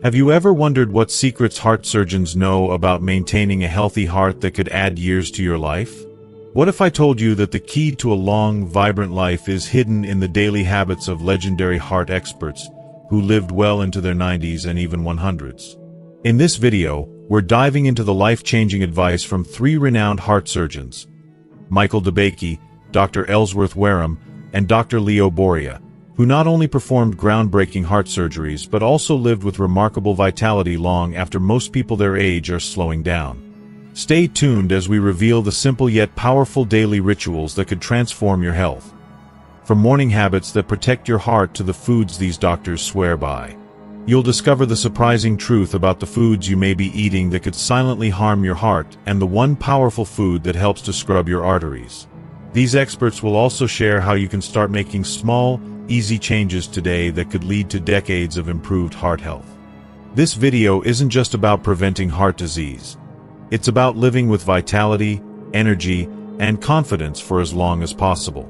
Have you ever wondered what secrets heart surgeons know about maintaining a healthy heart that could add years to your life? What if I told you that the key to a long, vibrant life is hidden in the daily habits of legendary heart experts who lived well into their 90s and even 100s? In this video, we're diving into the life-changing advice from three renowned heart surgeons, Michael DeBakey, Dr. Ellsworth Wareham, and Dr. Leo Boria, who not only performed groundbreaking heart surgeries but also lived with remarkable vitality long after most people their age are slowing down. Stay tuned as we reveal the simple yet powerful daily rituals that could transform your health. From morning habits that protect your heart to the foods these doctors swear by, you'll discover the surprising truth about the foods you may be eating that could silently harm your heart and the one powerful food that helps to scrub your arteries. These experts will also share how you can start making small, easy changes today that could lead to decades of improved heart health. This video isn't just about preventing heart disease. It's about living with vitality, energy, and confidence for as long as possible.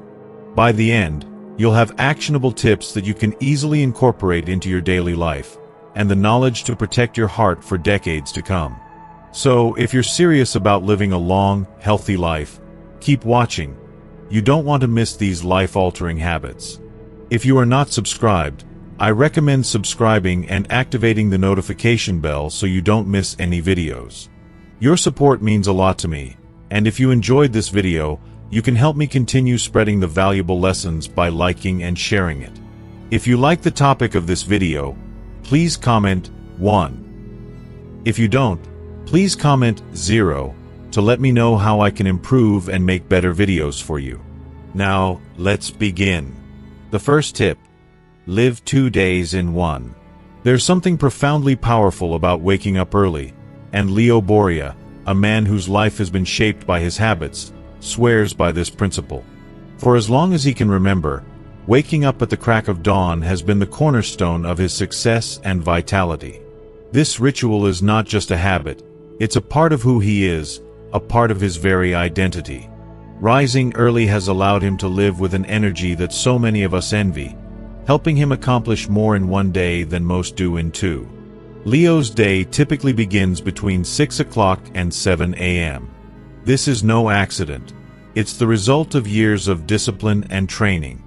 By the end, you'll have actionable tips that you can easily incorporate into your daily life, and the knowledge to protect your heart for decades to come. So, if you're serious about living a long, healthy life, keep watching. You don't want to miss these life-altering habits. If you are not subscribed, I recommend subscribing and activating the notification bell so you don't miss any videos. Your support means a lot to me, and if you enjoyed this video, you can help me continue spreading the valuable lessons by liking and sharing it. If you like the topic of this video, please comment 1. If you don't, please comment 0 to let me know how I can improve and make better videos for you. Now, let's begin. The first tip: live 2 days in one. There's something profoundly powerful about waking up early, and Leo Boria, a man whose life has been shaped by his habits, swears by this principle. For as long as he can remember, waking up at the crack of dawn has been the cornerstone of his success and vitality. This ritual is not just a habit, it's a part of who he is, a part of his very identity. Rising early has allowed him to live with an energy that so many of us envy, helping him accomplish more in one day than most do in two. Leo's day typically begins between 6 o'clock and 7 a.m. This is no accident. It's the result of years of discipline and training.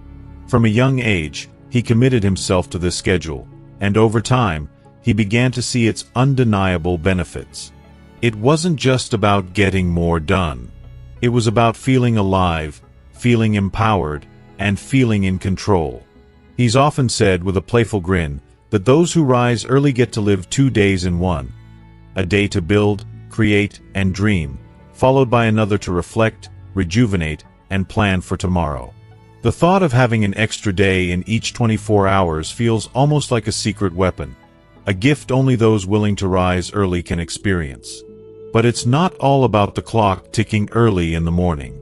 From a young age, he committed himself to this schedule, and over time, he began to see its undeniable benefits. It wasn't just about getting more done. It was about feeling alive, feeling empowered, and feeling in control. He's often said with a playful grin that those who rise early get to live 2 days in one. A day to build, create, and dream, followed by another to reflect, rejuvenate, and plan for tomorrow. The thought of having an extra day in each 24 hours feels almost like a secret weapon, a gift only those willing to rise early can experience. But it's not all about the clock ticking early in the morning.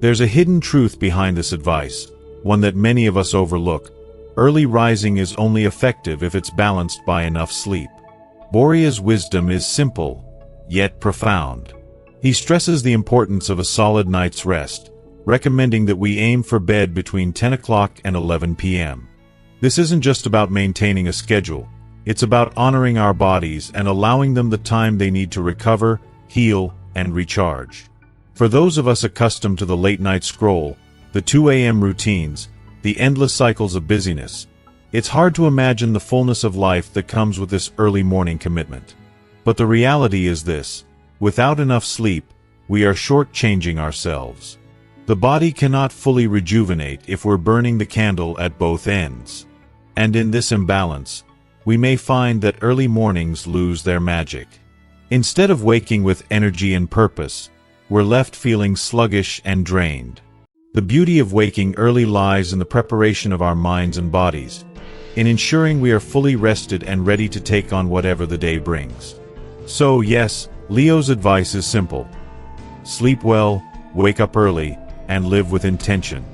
There's a hidden truth behind this advice, one that many of us overlook. Early rising is only effective if it's balanced by enough sleep. Boria's wisdom is simple, yet profound. He stresses the importance of a solid night's rest, recommending that we aim for bed between 10 o'clock and 11 p.m. This isn't just about maintaining a schedule, it's about honoring our bodies and allowing them the time they need to recover, heal, and recharge. For those of us accustomed to the late-night scroll, the 2 a.m. routines, the endless cycles of busyness, it's hard to imagine the fullness of life that comes with this early morning commitment. But the reality is this: without enough sleep, we are shortchanging ourselves. The body cannot fully rejuvenate if we're burning the candle at both ends. And in this imbalance, we may find that early mornings lose their magic. Instead of waking with energy and purpose, we're left feeling sluggish and drained. The beauty of waking early lies in the preparation of our minds and bodies, in ensuring we are fully rested and ready to take on whatever the day brings. So yes, Leo's advice is simple. Sleep well, wake up early, and live with intention.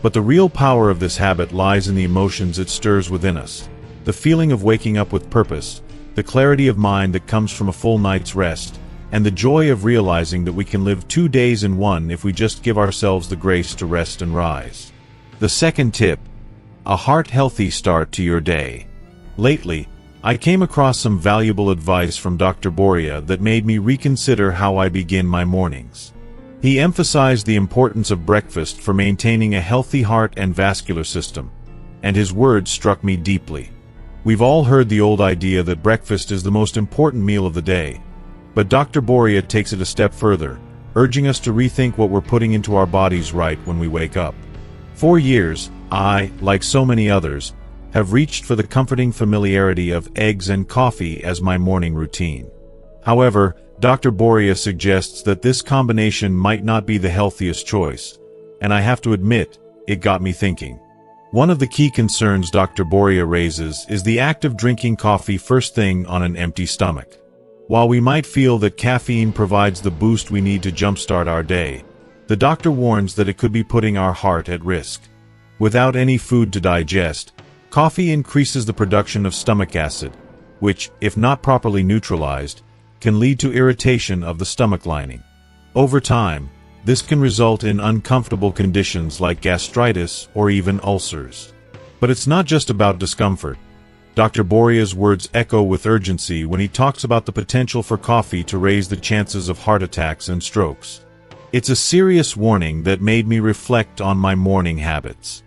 But the real power of this habit lies in the emotions it stirs within us. The feeling of waking up with purpose, the clarity of mind that comes from a full night's rest, and the joy of realizing that we can live 2 days in one if we just give ourselves the grace to rest and rise. The second tip: a heart-healthy start to your day. Lately, I came across some valuable advice from Dr. Boria that made me reconsider how I begin my mornings. He emphasized the importance of breakfast for maintaining a healthy heart and vascular system, and his words struck me deeply. We've all heard the old idea that breakfast is the most important meal of the day, but Dr. Boria takes it a step further, urging us to rethink what we're putting into our bodies right when we wake up. For years, I, like so many others, have reached for the comforting familiarity of eggs and coffee as my morning routine. However, Dr. Boria suggests that this combination might not be the healthiest choice, and I have to admit, it got me thinking. One of the key concerns Dr. Boria raises is the act of drinking coffee first thing on an empty stomach. While we might feel that caffeine provides the boost we need to jumpstart our day, the doctor warns that it could be putting our heart at risk. Without any food to digest, coffee increases the production of stomach acid, which, if not properly neutralized, can lead to irritation of the stomach lining. Over time, this can result in uncomfortable conditions like gastritis or even ulcers. But it's not just about discomfort. Dr. Boria's words echo with urgency when he talks about the potential for coffee to raise the chances of heart attacks and strokes. It's a serious warning that made me reflect on my morning habits.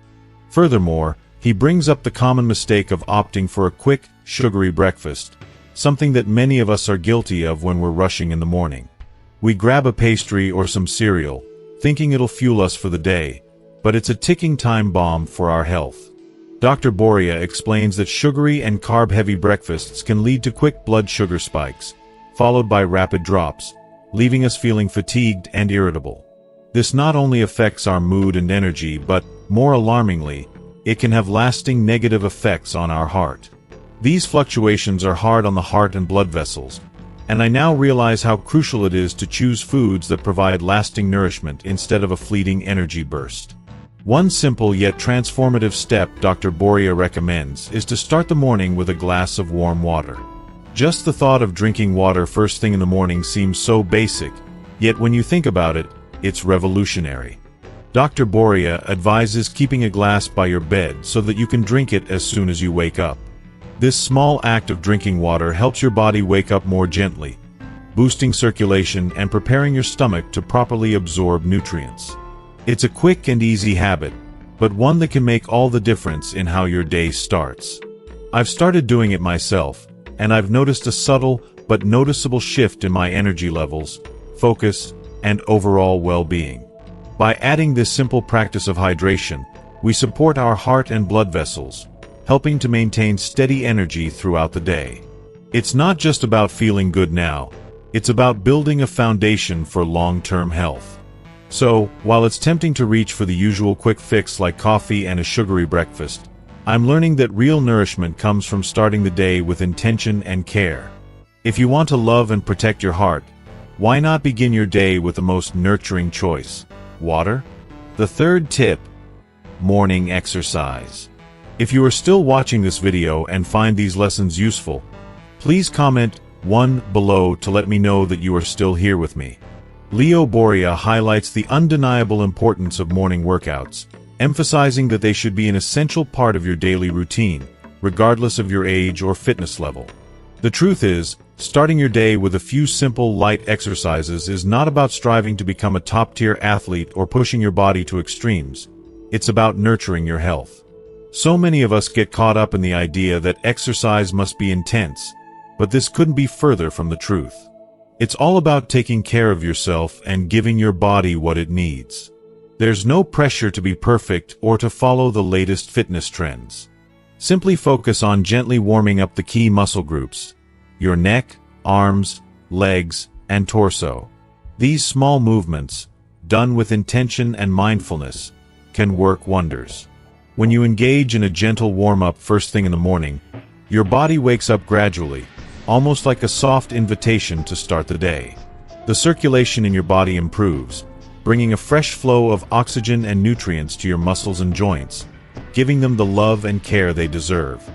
Furthermore, he brings up the common mistake of opting for a quick, sugary breakfast, something that many of us are guilty of when we're rushing in the morning. We grab a pastry or some cereal, thinking it'll fuel us for the day, but it's a ticking time bomb for our health. Dr. Boria explains that sugary and carb-heavy breakfasts can lead to quick blood sugar spikes, followed by rapid drops, leaving us feeling fatigued and irritable. This not only affects our mood and energy, but, more alarmingly, it can have lasting negative effects on our heart. These fluctuations are hard on the heart and blood vessels, and I now realize how crucial it is to choose foods that provide lasting nourishment instead of a fleeting energy burst. One simple yet transformative step Dr. Boria recommends is to start the morning with a glass of warm water. Just the thought of drinking water first thing in the morning seems so basic, yet when you think about it, it's revolutionary. Dr. Boria advises keeping a glass by your bed so that you can drink it as soon as you wake up. This small act of drinking water helps your body wake up more gently, boosting circulation and preparing your stomach to properly absorb nutrients. It's a quick and easy habit, but one that can make all the difference in how your day starts. I've started doing it myself, and I've noticed a subtle but noticeable shift in my energy levels, focus, and overall well-being. By adding this simple practice of hydration, we support our heart and blood vessels, helping to maintain steady energy throughout the day. It's not just about feeling good now, it's about building a foundation for long-term health. So, while it's tempting to reach for the usual quick fix like coffee and a sugary breakfast, I'm learning that real nourishment comes from starting the day with intention and care. If you want to love and protect your heart, why not begin your day with the most nurturing choice: water? The third tip: morning exercise. If you are still watching this video and find these lessons useful, please comment 1 below to let me know that you are still here with me. Leo Boria highlights the undeniable importance of morning workouts, emphasizing that they should be an essential part of your daily routine, regardless of your age or fitness level. The truth is, starting your day with a few simple, light exercises is not about striving to become a top-tier athlete or pushing your body to extremes. It's about nurturing your health. So many of us get caught up in the idea that exercise must be intense, but this couldn't be further from the truth. It's all about taking care of yourself and giving your body what it needs. There's no pressure to be perfect or to follow the latest fitness trends. Simply focus on gently warming up the key muscle groups: your neck, arms, legs, and torso. These small movements, done with intention and mindfulness, can work wonders. When you engage in a gentle warm-up first thing in the morning, your body wakes up gradually, almost like a soft invitation to start the day. The circulation in your body improves, bringing a fresh flow of oxygen and nutrients to your muscles and joints, giving them the love and care they deserve.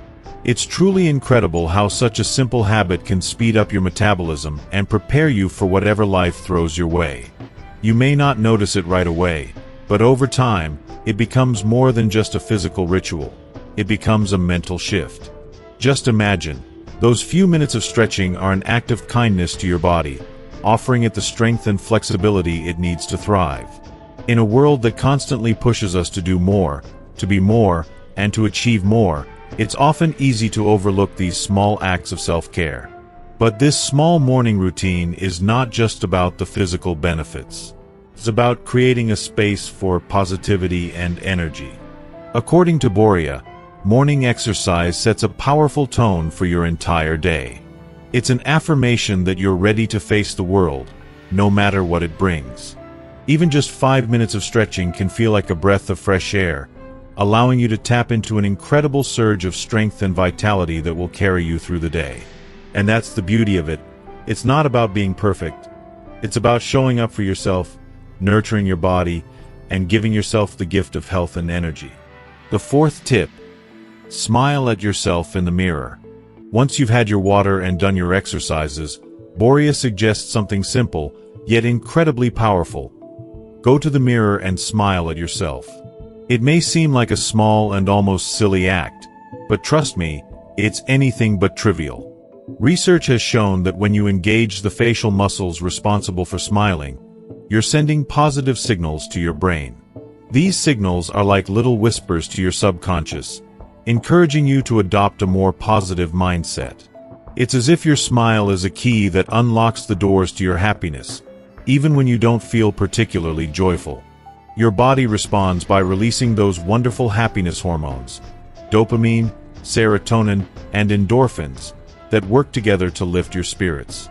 It's truly incredible how such a simple habit can speed up your metabolism and prepare you for whatever life throws your way. You may not notice it right away, but over time, it becomes more than just a physical ritual. It becomes a mental shift. Just imagine, Those few minutes of stretching are an act of kindness to your body, offering it the strength and flexibility it needs to thrive. In a world that constantly pushes us to do more, to be more, and to achieve more, it's often easy to overlook these small acts of self-care. But this small morning routine is not just about the physical benefits. It's about creating a space for positivity and energy. According to Boria, morning exercise sets a powerful tone for your entire day. It's an affirmation that you're ready to face the world, no matter what it brings. Even just 5 minutes of stretching can feel like a breath of fresh air, allowing you to tap into an incredible surge of strength and vitality that will carry you through the day. And that's the beauty of it. It's not about being perfect. It's about showing up for yourself, nurturing your body, and giving yourself the gift of health and energy. The fourth tip: smile at yourself in the mirror. Once you've had your water and done your exercises, Boria suggests something simple, yet incredibly powerful. Go to the mirror and smile at yourself. It may seem like a small and almost silly act, but trust me, it's anything but trivial. Research has shown that when you engage the facial muscles responsible for smiling, you're sending positive signals to your brain. These signals are like little whispers to your subconscious, encouraging you to adopt a more positive mindset. It's as if your smile is a key that unlocks the doors to your happiness, even when you don't feel particularly joyful. Your body responds by releasing those wonderful happiness hormones, dopamine, serotonin, and endorphins, that work together to lift your spirits.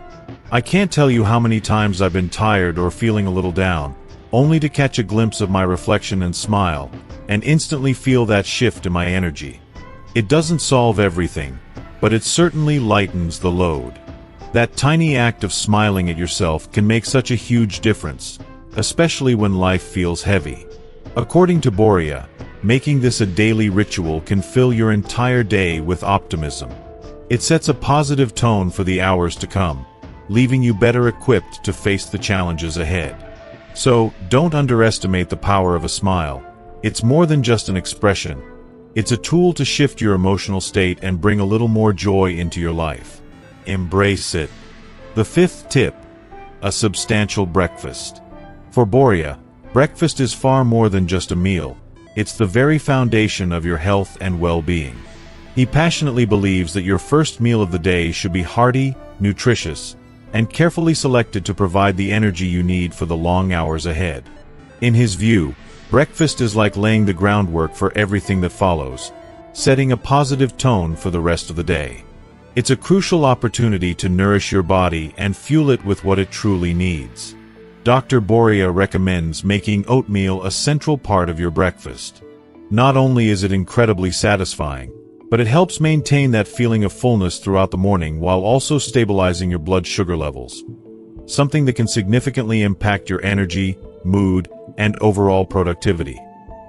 I can't tell you how many times I've been tired or feeling a little down, only to catch a glimpse of my reflection and smile, and instantly feel that shift in my energy. It doesn't solve everything, but it certainly lightens the load. That tiny act of smiling at yourself can make such a huge difference, especially when life feels heavy. According to Boria, making this a daily ritual can fill your entire day with optimism. It sets a positive tone for the hours to come, leaving you better equipped to face the challenges ahead. So, don't underestimate the power of a smile. It's more than just an expression. It's a tool to shift your emotional state and bring a little more joy into your life. Embrace it. The fifth tip: a substantial breakfast. For Boria, breakfast is far more than just a meal. It's the very foundation of your health and well-being. He passionately believes that your first meal of the day should be hearty, nutritious, and carefully selected to provide the energy you need for the long hours ahead. In his view, breakfast is like laying the groundwork for everything that follows, setting a positive tone for the rest of the day. It's a crucial opportunity to nourish your body and fuel it with what it truly needs. Dr. Boria recommends making oatmeal a central part of your breakfast. Not only is it incredibly satisfying, but it helps maintain that feeling of fullness throughout the morning while also stabilizing your blood sugar levels, something that can significantly impact your energy, mood, and overall productivity.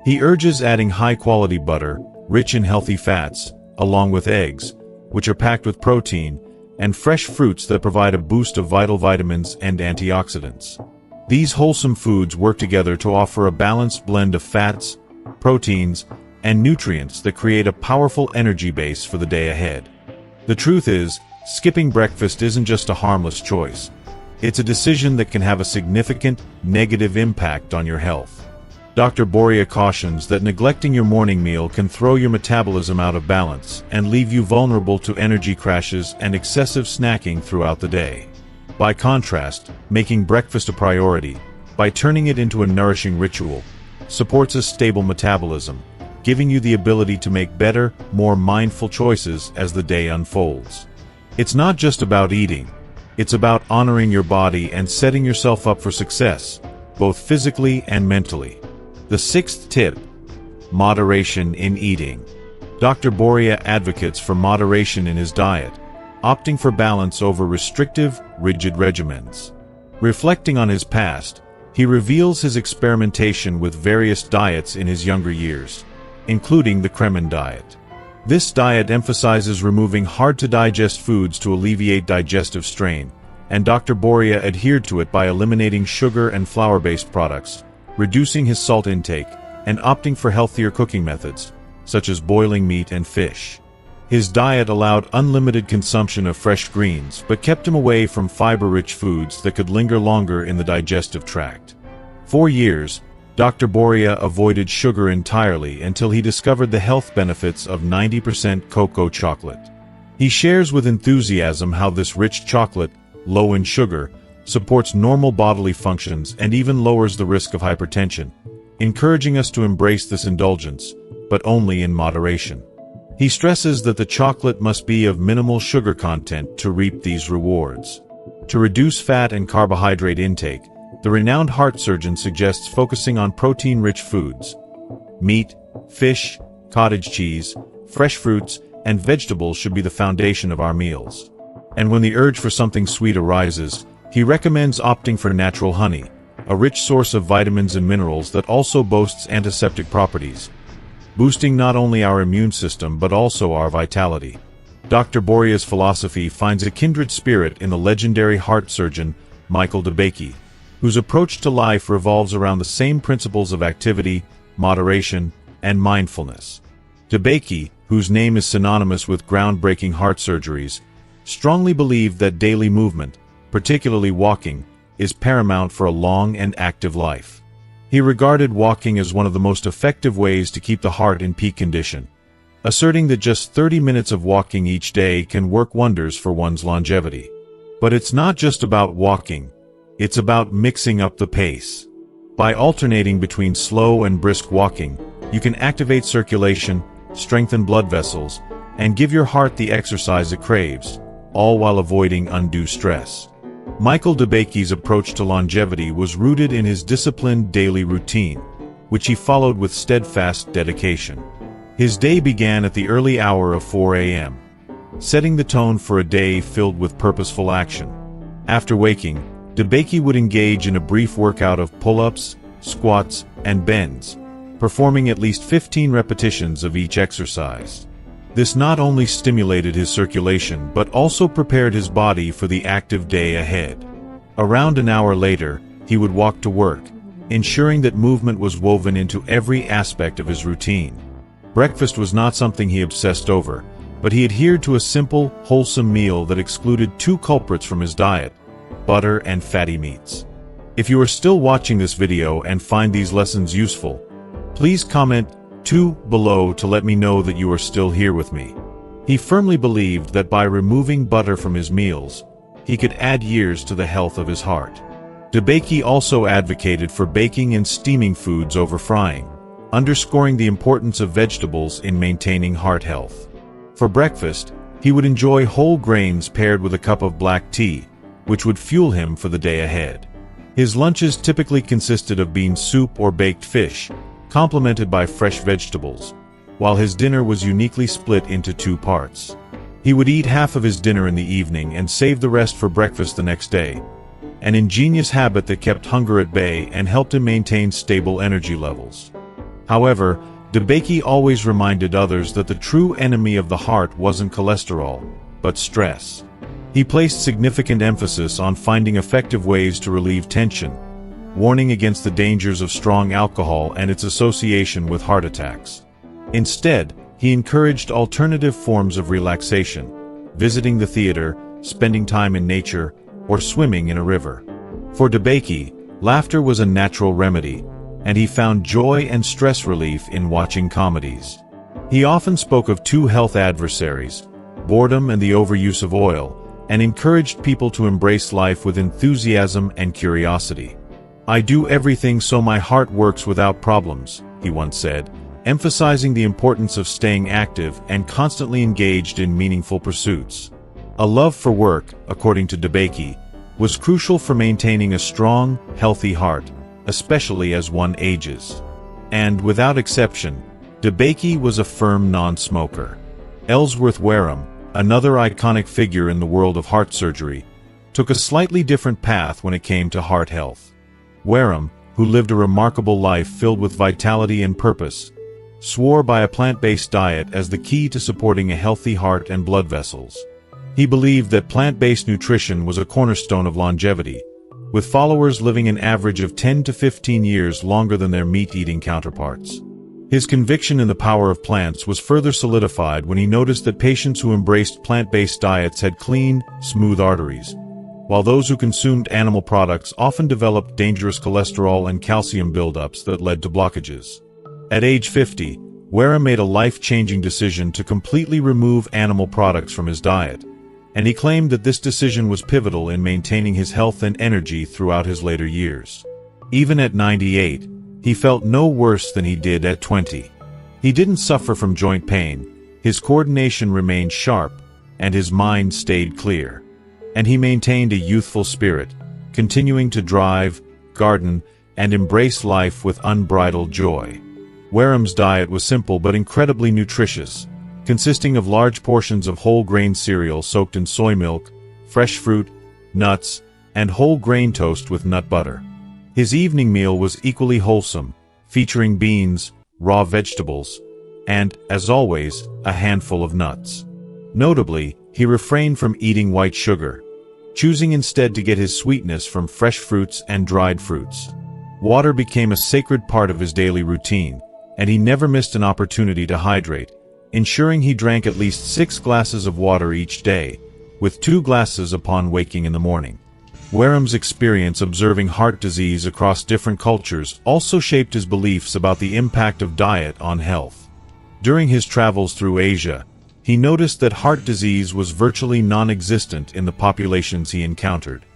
He urges adding high-quality butter, rich in healthy fats, along with eggs, which are packed with protein, and fresh fruits that provide a boost of vital vitamins and antioxidants. These wholesome foods work together to offer a balanced blend of fats, proteins, and nutrients that create a powerful energy base for the day ahead. The truth is, skipping breakfast isn't just a harmless choice. It's a decision that can have a significant, negative impact on your health. Dr. Boria cautions that neglecting your morning meal can throw your metabolism out of balance and leave you vulnerable to energy crashes and excessive snacking throughout the day. By contrast, making breakfast a priority, by turning it into a nourishing ritual, supports a stable metabolism, giving you the ability to make better, more mindful choices as the day unfolds. It's not just about eating. It's about honoring your body and setting yourself up for success, both physically and mentally. The sixth tip: moderation in eating. Dr. Boria advocates for moderation in his diet, opting for balance over restrictive, rigid regimens. Reflecting on his past, he reveals his experimentation with various diets in his younger years, including the Kremen diet. This diet emphasizes removing hard-to-digest foods to alleviate digestive strain, and Dr. Boria adhered to it by eliminating sugar and flour-based products, reducing his salt intake, and opting for healthier cooking methods, such as boiling meat and fish. His diet allowed unlimited consumption of fresh greens, but kept him away from fiber-rich foods that could linger longer in the digestive tract. For years, Dr. Boria avoided sugar entirely until he discovered the health benefits of 90% cocoa chocolate. He shares with enthusiasm how this rich chocolate, low in sugar, supports normal bodily functions and even lowers the risk of hypertension, encouraging us to embrace this indulgence, but only in moderation. He stresses that the chocolate must be of minimal sugar content to reap these rewards. To reduce fat and carbohydrate intake, the renowned heart surgeon suggests focusing on protein-rich foods. Meat, fish, cottage cheese, fresh fruits, and vegetables should be the foundation of our meals. And when the urge for something sweet arises, he recommends opting for natural honey, a rich source of vitamins and minerals that also boasts antiseptic properties, boosting not only our immune system but also our vitality. Dr. Boria's philosophy finds a kindred spirit in the legendary heart surgeon Michael DeBakey, whose approach to life revolves around the same principles of activity, moderation, and mindfulness. DeBakey, whose name is synonymous with groundbreaking heart surgeries, strongly believed that daily movement, particularly walking, is paramount for a long and active life. He regarded walking as one of the most effective ways to keep the heart in peak condition, asserting that just 30 minutes of walking each day can work wonders for one's longevity. But it's not just about walking, it's about mixing up the pace. By alternating between slow and brisk walking, you can activate circulation, strengthen blood vessels, and give your heart the exercise it craves, all while avoiding undue stress. Michael DeBakey's approach to longevity was rooted in his disciplined daily routine, which he followed with steadfast dedication. His day began at the early hour of 4 a.m., setting the tone for a day filled with purposeful action. After waking, DeBakey would engage in a brief workout of pull-ups, squats, and bends, performing at least 15 repetitions of each exercise. This not only stimulated his circulation but also prepared his body for the active day ahead. Around an hour later, he would walk to work, ensuring that movement was woven into every aspect of his routine. Breakfast was not something he obsessed over, but he adhered to a simple, wholesome meal that excluded two culprits from his diet: butter and fatty meats. If you are still watching this video and find these lessons useful, please comment 2 below to let me know that you are still here with me. He firmly believed that by removing butter from his meals, he could add years to the health of his heart. DeBakey also advocated for baking and steaming foods over frying, underscoring the importance of vegetables in maintaining heart health. For breakfast, he would enjoy whole grains paired with a cup of black tea, which would fuel him for the day ahead. His lunches typically consisted of bean soup or baked fish, complemented by fresh vegetables, while his dinner was uniquely split into 2 parts. He would eat half of his dinner in the evening and save the rest for breakfast the next day, an ingenious habit that kept hunger at bay and helped him maintain stable energy levels. However, DeBakey always reminded others that the true enemy of the heart wasn't cholesterol, but stress. He placed significant emphasis on finding effective ways to relieve tension, warning against the dangers of strong alcohol and its association with heart attacks. Instead, he encouraged alternative forms of relaxation, visiting the theater, spending time in nature, or swimming in a river. For DeBakey, laughter was a natural remedy, and he found joy and stress relief in watching comedies. He often spoke of 2 health adversaries, boredom and the overuse of oil, and encouraged people to embrace life with enthusiasm and curiosity. "I do everything so my heart works without problems," he once said, emphasizing the importance of staying active and constantly engaged in meaningful pursuits. A love for work, according to DeBakey, was crucial for maintaining a strong, healthy heart, especially as one ages. And, without exception, DeBakey was a firm non-smoker. Ellsworth Wareham, another iconic figure in the world of heart surgery, took a slightly different path when it came to heart health. Wareham, who lived a remarkable life filled with vitality and purpose, swore by a plant-based diet as the key to supporting a healthy heart and blood vessels. He believed that plant-based nutrition was a cornerstone of longevity, with followers living an average of 10 to 15 years longer than their meat-eating counterparts. His conviction in the power of plants was further solidified when he noticed that patients who embraced plant-based diets had clean, smooth arteries, while those who consumed animal products often developed dangerous cholesterol and calcium buildups that led to blockages. At age 50, Wareham made a life-changing decision to completely remove animal products from his diet, and he claimed that this decision was pivotal in maintaining his health and energy throughout his later years. Even at 98, he felt no worse than he did at 20. He didn't suffer from joint pain, his coordination remained sharp, and his mind stayed clear. And he maintained a youthful spirit, continuing to drive, garden, and embrace life with unbridled joy. Wareham's diet was simple but incredibly nutritious, consisting of large portions of whole-grain cereal soaked in soy milk, fresh fruit, nuts, and whole-grain toast with nut butter. His evening meal was equally wholesome, featuring beans, raw vegetables, and, as always, a handful of nuts. Notably, he refrained from eating white sugar, choosing instead to get his sweetness from fresh fruits and dried fruits. Water became a sacred part of his daily routine, and he never missed an opportunity to hydrate, ensuring he drank at least 6 glasses of water each day, with 2 glasses upon waking in the morning. Wareham's experience observing heart disease across different cultures also shaped his beliefs about the impact of diet on health. During his travels through Asia, he noticed that heart disease was virtually non-existent in the populations he encountered.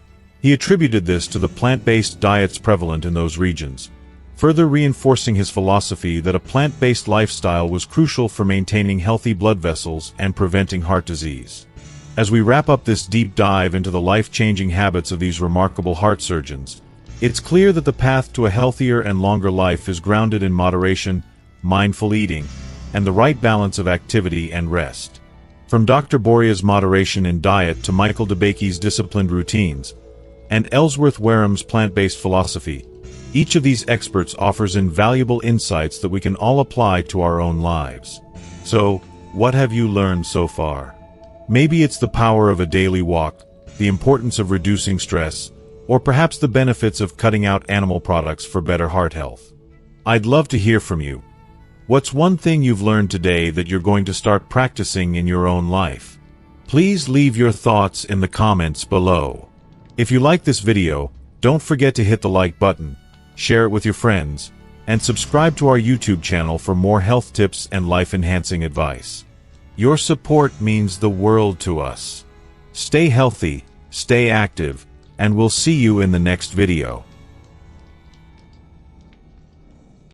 He attributed this to the plant-based diets prevalent in those regions, further reinforcing his philosophy that a plant-based lifestyle was crucial for maintaining healthy blood vessels and preventing heart disease. As we wrap up this deep dive into the life-changing habits of these remarkable heart surgeons, it's clear that the path to a healthier and longer life is grounded in moderation, mindful eating, and the right balance of activity and rest. From Dr. Boria's moderation in diet to Michael DeBakey's disciplined routines, and Ellsworth Wareham's plant-based philosophy, each of these experts offers invaluable insights that we can all apply to our own lives. So, what have you learned so far? Maybe it's the power of a daily walk, the importance of reducing stress, or perhaps the benefits of cutting out animal products for better heart health. I'd love to hear from you. What's one thing you've learned today that you're going to start practicing in your own life? Please leave your thoughts in the comments below. If you like this video, don't forget to hit the like button, share it with your friends, and subscribe to our YouTube channel for more health tips and life-enhancing advice. Your support means the world to us. Stay healthy, stay active, and we'll see you in the next video.